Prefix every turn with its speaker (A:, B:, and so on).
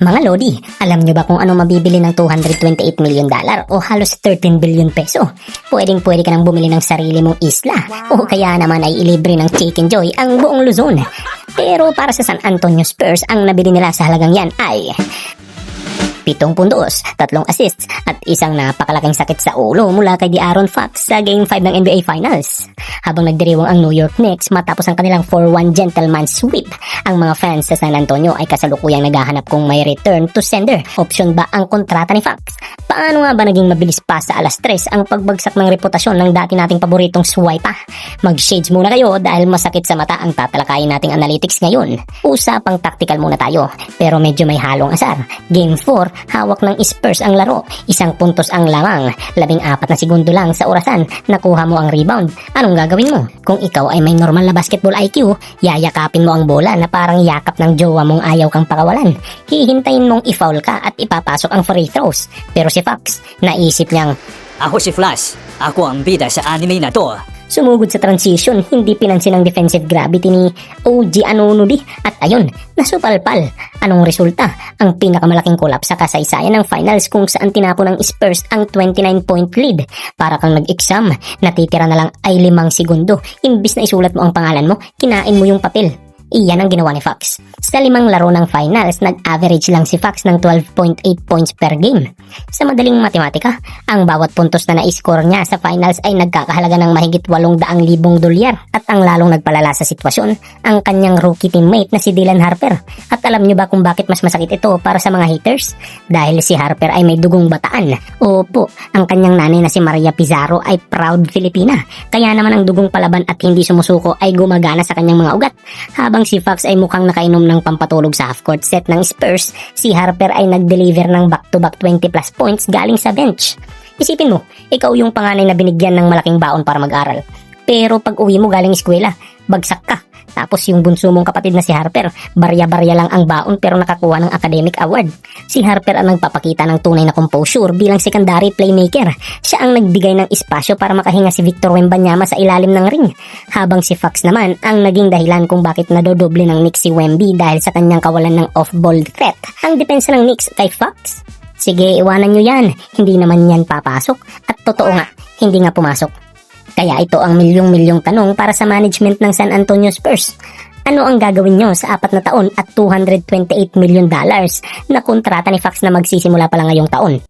A: Mga Lodi, alam nyo ba kung ano mabibili ng $228 million o halos 13 billion peso? Pwedeng-pwede ka nang bumili ng sarili mong isla o kaya naman ay ilibre ng Chicken Joy ang buong Luzon. Pero para sa San Antonio Spurs, ang nabili nila sa halagang yan ay 7 puntos, 3 assists at isang napakalaking sakit sa ulo mula kay De'Aaron Fox sa Game 5 ng NBA Finals. Habang nagdiriwang ang New York Knicks matapos ang kanilang 4-1 gentleman sweep, ang mga fans sa San Antonio ay kasalukuyang naghahanap kung may return to sender option ba ang kontrata ni Fox. Paano nga ba naging mabilis pa sa alas 3 ang pagbagsak ng reputasyon ng dati nating paboritong swipe? Mag-shades muna kayo dahil masakit sa mata ang tatalakayin nating analytics ngayon. Usapang tactical muna tayo, pero medyo may halong asar. Game 4, hawak ng Spurs ang laro. 1 puntos ang lamang. 14 na segundo lang sa orasan. Nakuha mo ang rebound. Anong gagawin mo? Kung ikaw ay may normal na basketball IQ, yayakapin mo ang bola na parang yakap ng jowa mong ayaw kang pakawalan. Hihintayin mong i-foul ka at ipapasok ang free throws. Pero si Fox, naisip niyang,
B: Ako si Flash. Ako ang bida sa anime na to.
A: sumugod sa transition, hindi pinansin ang defensive gravity ni OG Anunoby at ayun, nasupalpal. Anong resulta? Ang pinakamalaking collapse sa kasaysayan ng finals kung saan tinapon ng Spurs ang 29-point lead. Para kang nag-exam, natitira na lang ay 5 segundo. Imbis na isulat mo ang pangalan mo, kinain mo yung papel. Iyan ang ginawa ni Fox. Sa 5 laro ng finals, nag-average lang si Fox ng 12.8 points per game. Sa madaling matematika, ang bawat puntos na na-score niya sa finals ay nagkakahalaga ng mahigit $800,000 at ang lalong nagpalala sa sitwasyon, ang kanyang rookie teammate na si Dylan Harper. At alam niyo ba kung bakit mas masakit ito para sa mga haters? Dahil si Harper ay may dugong bataan. Opo, ang kanyang nanay na si Maria Pizarro ay proud Filipina. Kaya naman ang dugong palaban at hindi sumusuko ay gumagana sa kanyang mga ugat. Habang si Fox ay mukhang nakainom ng pampatulog sa half-court set ng Spurs, si Harper ay nag-deliver ng back-to-back 20+ points galing sa bench. Isipin mo, ikaw yung panganay na binigyan ng malaking baon para mag-aral. Pero pag uwi mo galing eskwela, bagsak ka. Tapos yung bunso mong kapatid na si Harper, barya-barya lang ang baon pero nakakuha ng academic award. Si Harper ang nagpapakita ng tunay na composure bilang secondary playmaker. Siya ang nagbigay ng espasyo para makahinga si Victor Wembanyama sa ilalim ng ring. Habang si Fox naman ang naging dahilan kung bakit nadodoble ng Knicks si Wemby dahil sa kanyang kawalan ng off-ball threat. Ang depensa ng Knicks kay Fox? Sige, iwanan nyo yan. Hindi naman yan papasok. At totoo nga, hindi nga pumasok. Kaya ito ang milyong-milyong tanong para sa management ng San Antonio Spurs. Ano ang gagawin nyo sa 4 na taon at $228 million na kontrata ni Fox na magsisimula pa lang ngayong taon?